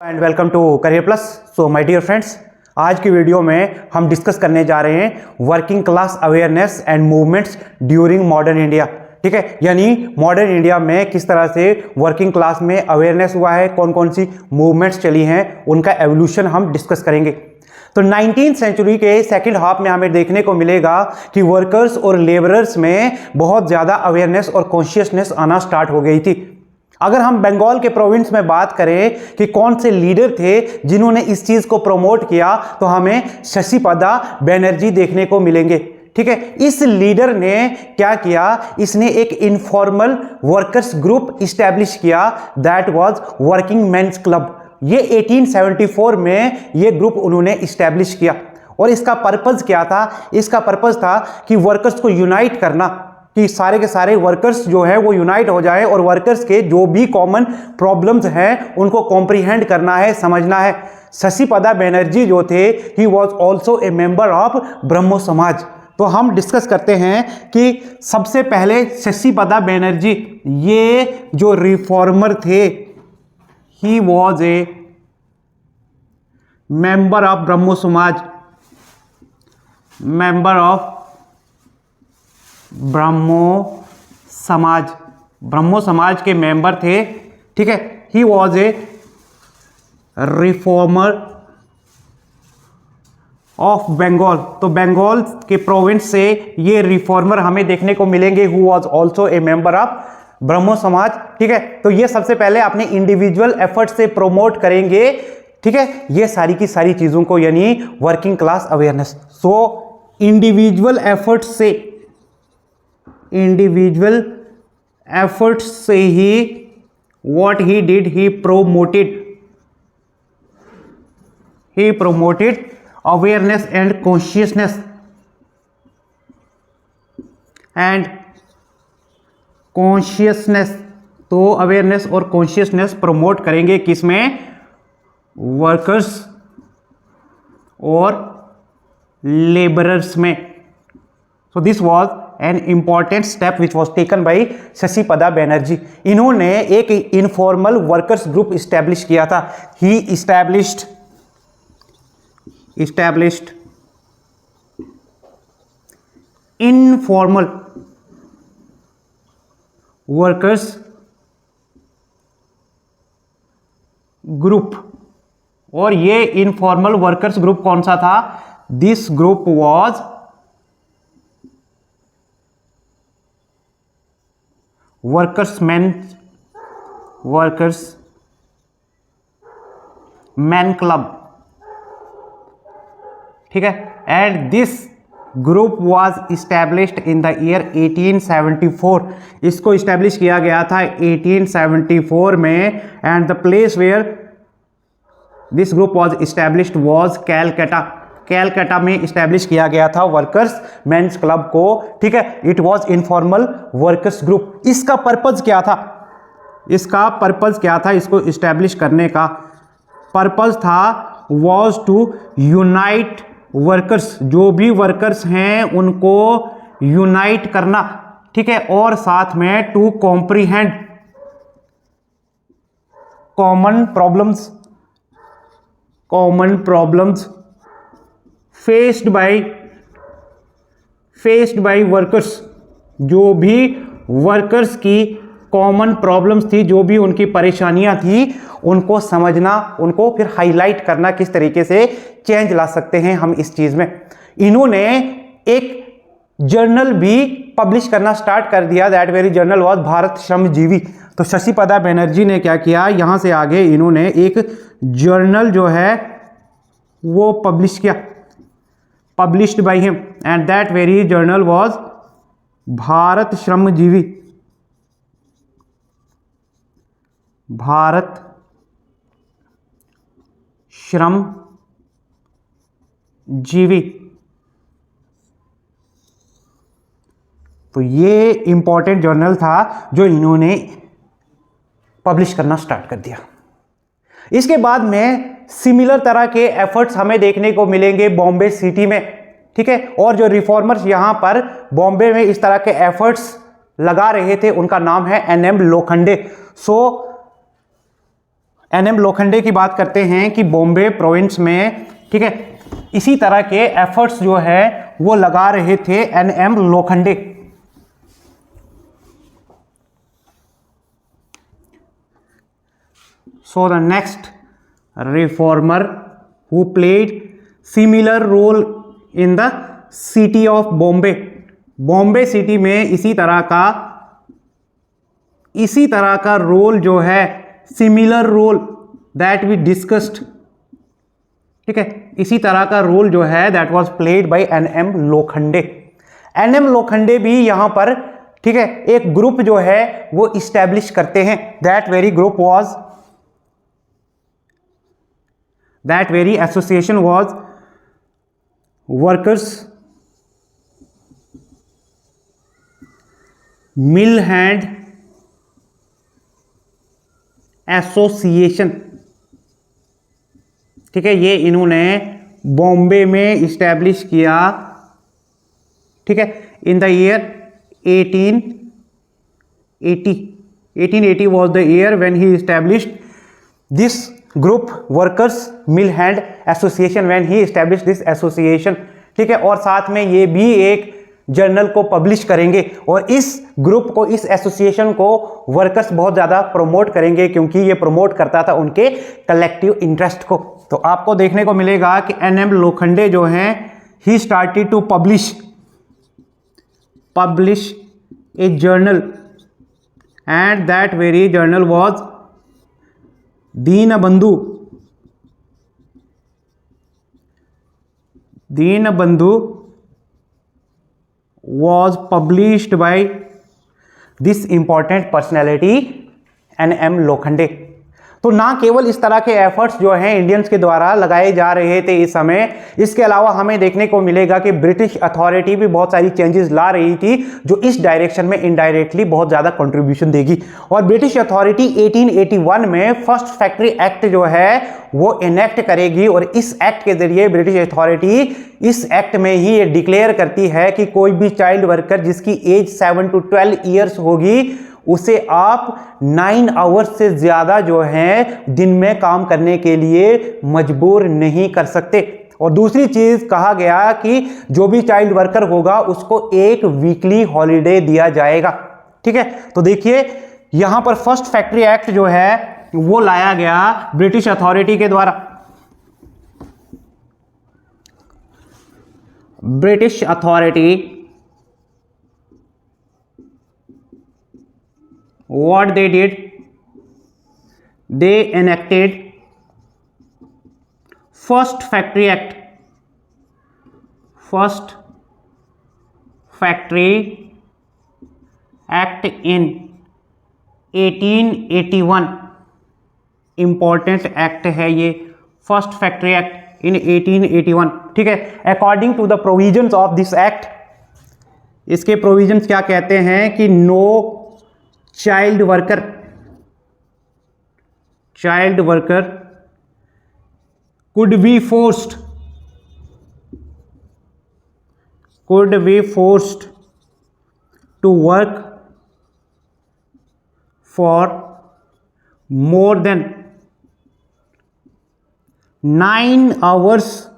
And welcome to career plus. So my dear friends, आज की video में हम डिस्कस करने जा रहे हैं working class awareness and movements during modern India. ठीक है, यानी मॉडर्न इंडिया में किस तरह से वर्किंग क्लास में अवेयरनेस हुआ है, कौन कौन सी मूवमेंट्स चली हैं, उनका एवोल्यूशन हम डिस्कस करेंगे। तो 19th सेंचुरी के सेकंड हाफ में हमें देखने को मिलेगा कि वर्कर्स और लेबरर्स में बहुत ज़्यादा अवेयरनेस और कॉन्शियसनेस आना स्टार्ट हो गई थी। अगर हम बंगाल के प्रोविंस में बात करें कि कौन से लीडर थे जिन्होंने इस चीज़ को प्रमोट किया, तो हमें शशिपदा बनर्जी देखने को मिलेंगे। ठीक है, इस लीडर ने क्या किया, इसने एक इनफॉर्मल वर्कर्स ग्रुप इस्टेब्लिश किया, that was working mains club. ये 1874 में ये ग्रुप उन्होंने इस्टेब्लिश किया और इसका पर्पस क्या था? इसका पर्पस था कि वर्कर्स को यूनाइट करना, कि सारे के सारे वर्कर्स जो है वो यूनाइट हो जाए और वर्कर्स के जो भी कॉमन प्रॉब्लम्स हैं उनको कॉम्प्रीहेंड करना है, समझना है। शशिपदा बनर्जी जो थे, he was also a member of Brahmo Samaj. तो हम डिस्कस करते हैं कि सबसे पहले शशिपदा बनर्जी ये जो रिफॉर्मर थे, he was a member of Brahmo Samaj, member of Brahmo समाज के मेंबर थे। ठीक है, he was a reformer of Bengal. तो बंगाल के प्रोविंस से ये रिफॉर्मर हमें देखने को मिलेंगे, who was also a member of Brahmo Samaj. ठीक है, तो ये सबसे पहले अपने इंडिविजुअल एफर्ट से प्रोमोट करेंगे। ठीक है, ये सारी की सारी चीजों को, यानी working class awareness. So individual efforts से ही what he did, he promoted awareness and consciousness. तो अवेयरनेस और कॉन्शियसनेस प्रमोट करेंगे किसमें? वर्कर्स और लेबरर्स में। So this was an important step which was taken by Shashipada Banerjee. इन्होंने एक इनफॉर्मल वर्कर्स ग्रुप इस्टेब्लिश किया था। He established informal workers group. और ये इनफॉर्मल वर्कर्स ग्रुप कौन सा था? This group was workers man club. ठीक है, and this group was established in the year 1874। इसको इस्टेब्लिश किया गया था 1874 में। And the place where this group was established was Calcutta में इस्टेब्लिश किया गया था वर्कर्स मेंस क्लब को। ठीक है, it was informal workers group. इसका पर्पस क्या था? इसको इस्टेब्लिश करने का पर्पस था वाज टू यूनाइट वर्कर्स। जो भी वर्कर्स हैं उनको यूनाइट करना। ठीक है, और साथ में to comprehend common problems faced by workers. जो भी वर्कर्स की कॉमन प्रॉब्लम्स थी, जो भी उनकी परेशानियां थी, उनको समझना, उनको फिर हाईलाइट करना, किस तरीके से चेंज ला सकते हैं हम इस चीज में। इन्होंने एक जर्नल भी पब्लिश करना स्टार्ट कर दिया, that very journal was Bharat Shramjeevi. तो शशिपदा बनर्जी ने क्या किया, यहां से आगे इन्होंने एक जर्नल जो है वो published by him, and that very journal was Bharat Shramjeevi. तो ये इंपॉर्टेंट जर्नल था जो इन्होंने पब्लिश करना स्टार्ट कर दिया। इसके बाद में सिमिलर तरह के एफर्ट्स हमें देखने को मिलेंगे बॉम्बे सिटी में। ठीक है, और जो रिफॉर्मर्स यहां पर बॉम्बे में इस तरह के एफर्ट्स लगा रहे थे, उनका नाम है NM लोखंडे। सो एनएम लोखंडे की बात करते हैं कि बॉम्बे प्रोविंस में, ठीक है, इसी तरह के एफर्ट्स जो है वो लगा रहे थे NM Lokhande. So the next reformer who played similar role in the city of Bombay, Bombay city में इसी तरह का रोल जो है, similar role that we discussed, ठीक है, इसी तरह का रोल जो है that was played by NM Lokhande. NM Lokhande भी यहां पर, ठीक है, एक ग्रुप जो है वो इस्टेब्लिश करते हैं। That very association was workers mill hand association, ठीक है, ये इन्होंने बॉम्बे में इस्टेब्लिश किया, ठीक है, इन the year 1880 was the year when he established this group, workers mill hand association, when he established this association, ठीक है। और साथ में ये भी एक जर्नल को पब्लिश करेंगे और इस ग्रुप को, इस एसोसिएशन को वर्कर्स बहुत ज़्यादा प्रमोट करेंगे क्योंकि ये प्रमोट करता था उनके कलेक्टिव इंटरेस्ट को। तो आपको देखने को मिलेगा कि एनएम लोखंडे जो हैं, he started to publish a journal and that very journal was Deenbandhu was published by this important personality NM Lokhande. तो ना केवल इस तरह के एफर्ट्स जो हैं इंडियंस के द्वारा लगाए जा रहे थे इस समय, इसके अलावा हमें देखने को मिलेगा कि ब्रिटिश अथॉरिटी भी बहुत सारी चेंजेस ला रही थी जो इस डायरेक्शन में इनडायरेक्टली बहुत ज़्यादा कंट्रीब्यूशन देगी। और ब्रिटिश अथॉरिटी 1881 में फर्स्ट फैक्ट्री एक्ट जो है वो इनेक्ट करेगी और इस एक्ट के जरिए ब्रिटिश अथॉरिटी इस एक्ट में ही ये डिक्लेयर करती है कि कोई भी चाइल्ड वर्कर जिसकी एज 7 to 12 ईयर्स होगी उसे आप 9 आवर्स से ज्यादा जो है दिन में काम करने के लिए मजबूर नहीं कर सकते। और दूसरी चीज कहा गया कि जो भी चाइल्ड वर्कर होगा उसको एक वीकली हॉलिडे दिया जाएगा, ठीक है। तो देखिए यहां पर फर्स्ट फैक्ट्री एक्ट जो है वो लाया गया ब्रिटिश अथॉरिटी के द्वारा। British authority, what they did, they enacted first factory act in 1881। Important act है ये फर्स्ट फैक्ट्री एक्ट इन 1881, ठीक है। According to the provisions of this act, इसके प्रोविजंस क्या कहते हैं कि no child worker could be forced to work for more than 9 hours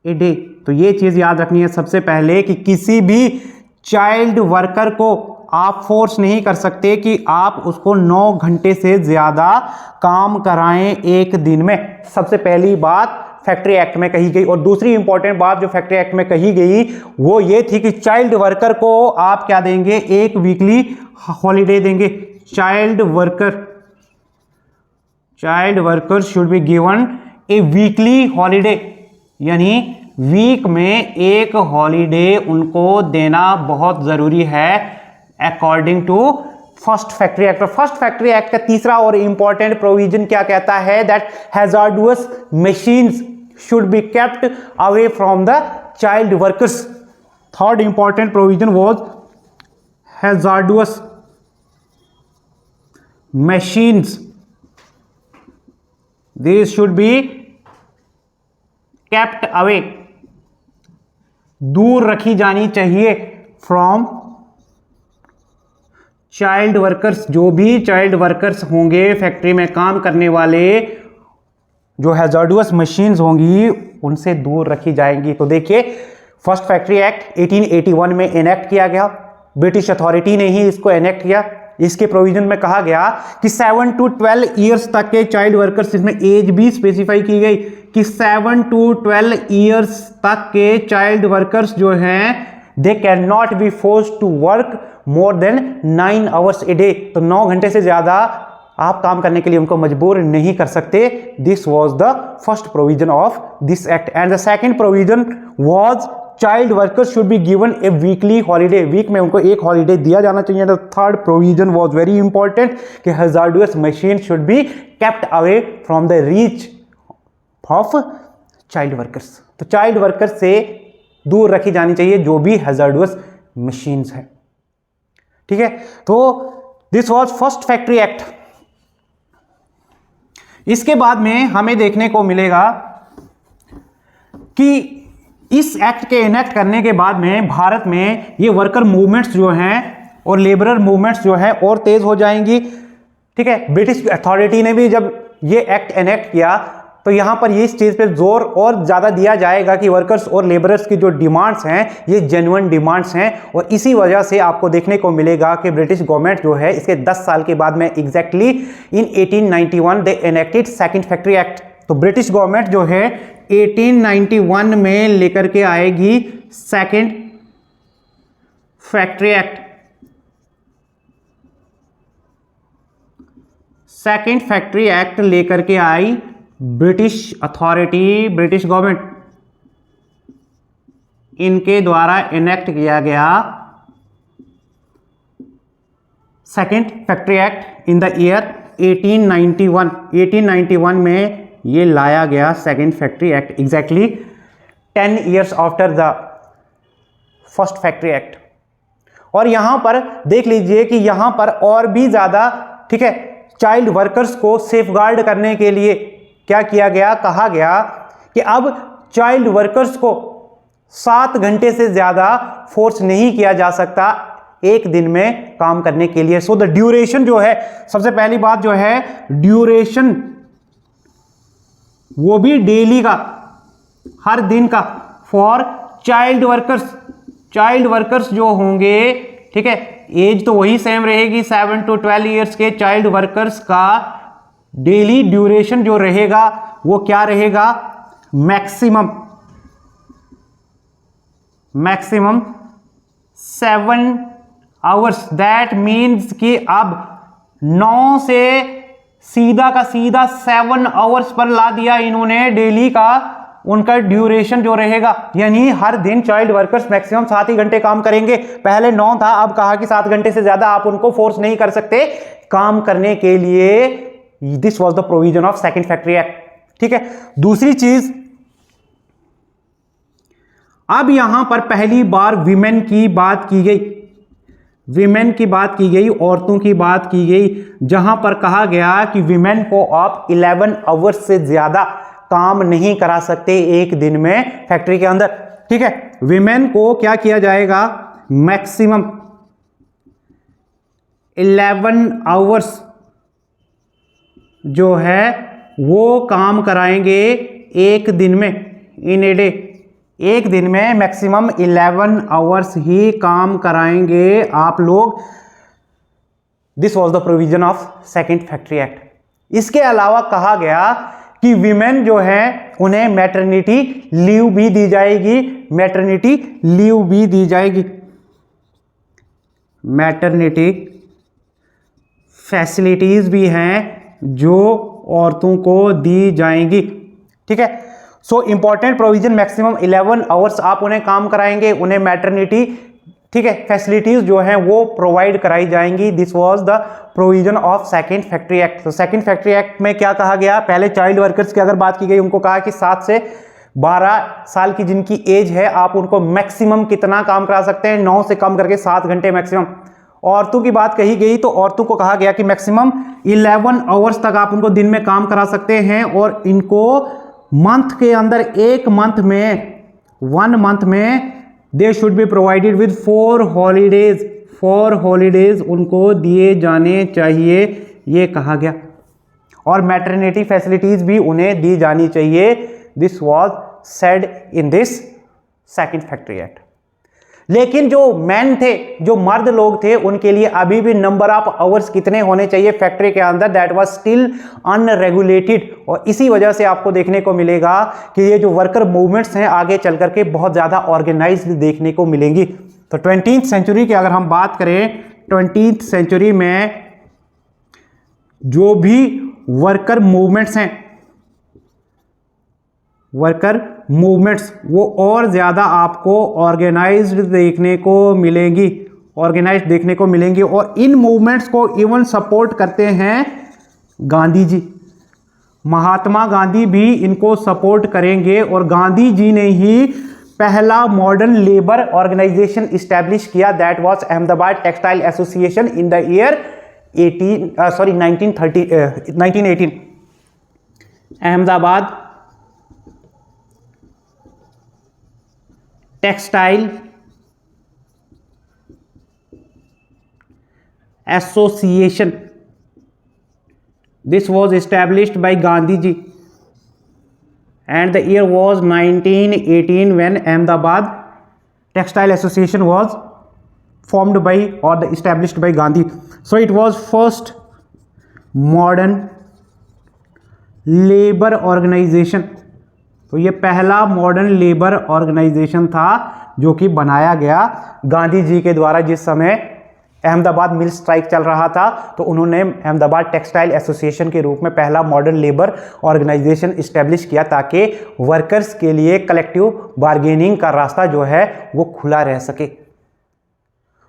a day। तो ये चीज याद रखनी है सबसे पहले कि किसी भी चाइल्ड वर्कर को आप फोर्स नहीं कर सकते कि आप उसको 9 घंटे से ज्यादा काम कराएं एक दिन में। सबसे पहली बात फैक्ट्री एक्ट में कही गई। और दूसरी इंपॉर्टेंट बात जो फैक्ट्री एक्ट में कही गई वो ये थी कि चाइल्ड वर्कर को आप क्या देंगे, एक वीकली हॉलीडे देंगे। Child worker should be given a weekly holiday, यानी वीक में एक हॉलीडे उनको देना बहुत जरूरी है according to first factory act. First factory act का तीसरा और इंपॉर्टेंट प्रोविजन क्या कहता है, that hazardous machines should be kept away from the child workers. Third important provision was hazardous machines, this should be kept away, दूर रखी जानी चाहिए फ्रॉम चाइल्ड वर्कर्स, जो भी चाइल्ड वर्कर्स होंगे फैक्ट्री में काम करने वाले, जो हैजार्डस मशीन्स होंगी उनसे दूर रखी जाएंगी। तो देखिए फर्स्ट फैक्ट्री एक्ट 1881 में इनेक्ट किया गया, ब्रिटिश अथॉरिटी ने ही इसको इनेक्ट किया। इसके प्रोविजन में कहा गया कि 7 to 12 ईयर्स तक के चाइल्ड वर्कर्स, इसमें एज भी स्पेसिफाई की गई कि 7 to 12 ईयर्स तक के चाइल्ड वर्कर्स जो हैं they can not be forced to work more than 9 hours a day। तो 9 घंटे से ज्यादा आप काम करने के लिए उनको मजबूर नहीं कर सकते। This was the first provision of this act. And the second provision was child workers should be given a weekly holiday, week में उनको एक हॉलीडे दिया जाना चाहिए। The third provision was very important कि hazardous machine should be kept away from the reach of child workers. तो child workers से दूर रखी जानी चाहिए जो भी हैजार्डस मशीन्स है, ठीक है। तो this was first factory act. इसके बाद में हमें देखने को मिलेगा कि इस एक्ट के इनेक्ट करने के बाद में भारत में ये वर्कर मूवमेंट्स जो हैं और लेबरर मूवमेंट्स जो हैं और तेज हो जाएंगी, ठीक है। ब्रिटिश अथॉरिटी ने भी जब ये एक्ट इनेक्ट किया तो यहां पर ये इस चीज पे जोर और ज्यादा दिया जाएगा कि वर्कर्स और लेबरर्स की जो डिमांड्स हैं ये जेन्युइन डिमांड्स हैं। और इसी वजह से आपको देखने को मिलेगा कि ब्रिटिश गवर्नमेंट जो है इसके 10 साल के बाद में एग्जैक्टली इन 1891 दे इनेक्टेड सेकंड फैक्ट्री एक्ट। तो ब्रिटिश गवर्नमेंट जो है 1891 में लेकर के आएगी second factory act. Second factory act लेकर के आई ब्रिटिश अथॉरिटी, ब्रिटिश गवर्नमेंट, इनके द्वारा इनेक्ट किया गया second factory act in the year 1891। 1891 में ये लाया गया second factory act, exactly 10 years after the first factory act. और यहां पर देख लीजिए कि यहां पर और भी ज्यादा, ठीक है, चाइल्ड वर्कर्स को सेफगार्ड करने के लिए क्या किया गया, कहा गया कि अब चाइल्ड वर्कर्स को 7 घंटे से ज्यादा फोर्स नहीं किया जा सकता एक दिन में काम करने के लिए। सो द ड्यूरेशन जो है, सबसे पहली बात जो है ड्यूरेशन, वो भी डेली का, हर दिन का, for child workers. Child workers जो होंगे, ठीक है, एज तो वही सेम रहेगी 7 to 12 ईयर्स के चाइल्ड वर्कर्स का डेली ड्यूरेशन जो रहेगा वो क्या रहेगा, मैक्सिमम 7 hours। दैट मीन्स कि अब 9 से सीधा का सीधा 7 hours पर ला दिया इन्होंने डेली का उनका ड्यूरेशन जो रहेगा। यानी हर दिन चाइल्ड वर्कर्स मैक्सिमम 7 ही घंटे काम करेंगे। पहले 9 था, अब कहा कि 7 घंटे से ज्यादा आप उनको फोर्स नहीं कर सकते काम करने के लिए। This was the provision of second factory act, ठीक है। दूसरी चीज, अब यहां पर पहली बार विमेन की बात की गई, विमेन की बात की गई, औरतों की बात की गई, जहां पर कहा गया कि विमेन को आप 11 hours से ज्यादा काम नहीं करा सकते एक दिन में फैक्ट्री के अंदर, ठीक है। विमेन को क्या किया जाएगा, मैक्सिमम 11 hours जो है वो काम कराएंगे एक दिन में, इन ए डे। एक दिन में मैक्सिमम 11 hours ही काम कराएंगे आप लोग। This was the provision of second factory act. इसके अलावा कहा गया कि विमेन जो है उन्हें मैटरनिटी लीव भी दी जाएगी, मैटरनिटी लीव भी दी जाएगी, मैटरनिटी फैसिलिटीज भी हैं जो औरतों को दी जाएंगी, ठीक है। So important provision, maximum 11 hours आप उन्हें काम कराएंगे, उन्हें मैटरनिटी, ठीक है, फैसिलिटीज जो हैं वो प्रोवाइड कराई जाएंगी। This was the provision of second factory act. तो सेकंड फैक्ट्री एक्ट में क्या कहा गया, पहले चाइल्ड वर्कर्स की अगर बात की गई, उनको कहा कि 7 से 12 साल की जिनकी एज है आप उनको मैक्सिमम कितना काम करा सकते हैं, 9 से कम करके 7 घंटे मैक्सिमम। औरतों की बात कही गई तो औरतों को कहा गया कि मैक्सिमम 11 hours तक आप उनको दिन में काम करा सकते हैं और इनको मंथ के अंदर, एक मंथ में, 1 month में they should be provided with 4 holidays, for holidays उनको दिए जाने चाहिए, ये कहा गया। और मैटरनिटी फैसिलिटीज भी उन्हें दी जानी चाहिए, this was said in this second factory act. लेकिन जो मैन थे, जो मर्द लोग थे, उनके लिए अभी भी नंबर ऑफ आवर्स कितने होने चाहिए फैक्ट्री के अंदर, दैट वाज स्टिल अनरेगुलेटेड। और इसी वजह से आपको देखने को मिलेगा कि ये जो वर्कर मूवमेंट्स हैं आगे चल करके बहुत ज्यादा ऑर्गेनाइज्ड देखने को मिलेंगी। तो 20th सेंचुरी की अगर हम बात करें, 20th सेंचुरी में जो भी वर्कर मूवमेंट्स हैं, वर्कर मूवमेंट्स वो और ज्यादा आपको ऑर्गेनाइज्ड देखने को मिलेंगी, ऑर्गेनाइज्ड देखने को मिलेंगी। और इन मूवमेंट्स को इवन सपोर्ट करते हैं गांधी जी, महात्मा गांधी भी इनको सपोर्ट करेंगे। और गांधी जी ने ही पहला मॉडर्न लेबर ऑर्गेनाइजेशन इस्टेब्लिश किया, that was Ahmedabad textile association in the year 1918। Ahmedabad textile association, this was established by Gandhi ji and the year was 1918 when Ahmedabad Textile Association was formed by or established by Gandhi. So it was first modern labor organization. तो ये पहला modern labour organisation था जो कि बनाया गया गांधी जी के द्वारा। जिस समय अहमदाबाद मिल स्ट्राइक चल रहा था तो उन्होंने अहमदाबाद टेक्सटाइल एसोसिएशन के रूप में पहला मॉडर्न लेबर ऑर्गेनाइजेशन इस्टेब्लिश किया ताकि वर्कर्स के लिए कलेक्टिव बार्गेनिंग का रास्ता जो है वो खुला रह सके।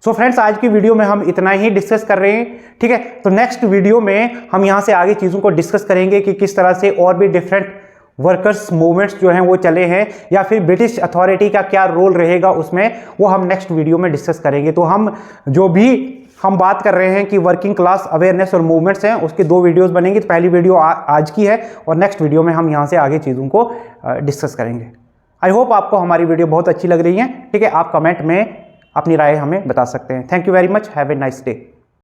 सो फ्रेंड्स, आज की वीडियो में हम इतना ही डिस्कस कर रहे हैं, ठीक है। तो नेक्स्ट वीडियो में हम यहां से आगे चीज़ों को डिस्कस करेंगे कि किस तरह से और भी डिफरेंट वर्कर्स मूवमेंट्स जो हैं वो चले हैं, या फिर ब्रिटिश अथॉरिटी का क्या रोल रहेगा उसमें, वो हम नेक्स्ट वीडियो में डिस्कस करेंगे। तो हम जो भी हम बात कर रहे हैं कि वर्किंग क्लास अवेयरनेस और मूवमेंट्स हैं, उसके 2 वीडियोस बनेंगी। तो पहली वीडियो आज की है और नेक्स्ट वीडियो में हम यहाँ से आगे चीज़ों को डिस्कस करेंगे। आई होप आपको हमारी वीडियो बहुत अच्छी लग रही है, ठीक है। आप कमेंट में अपनी राय हमें बता सकते हैं। Thank you very much, have a nice day.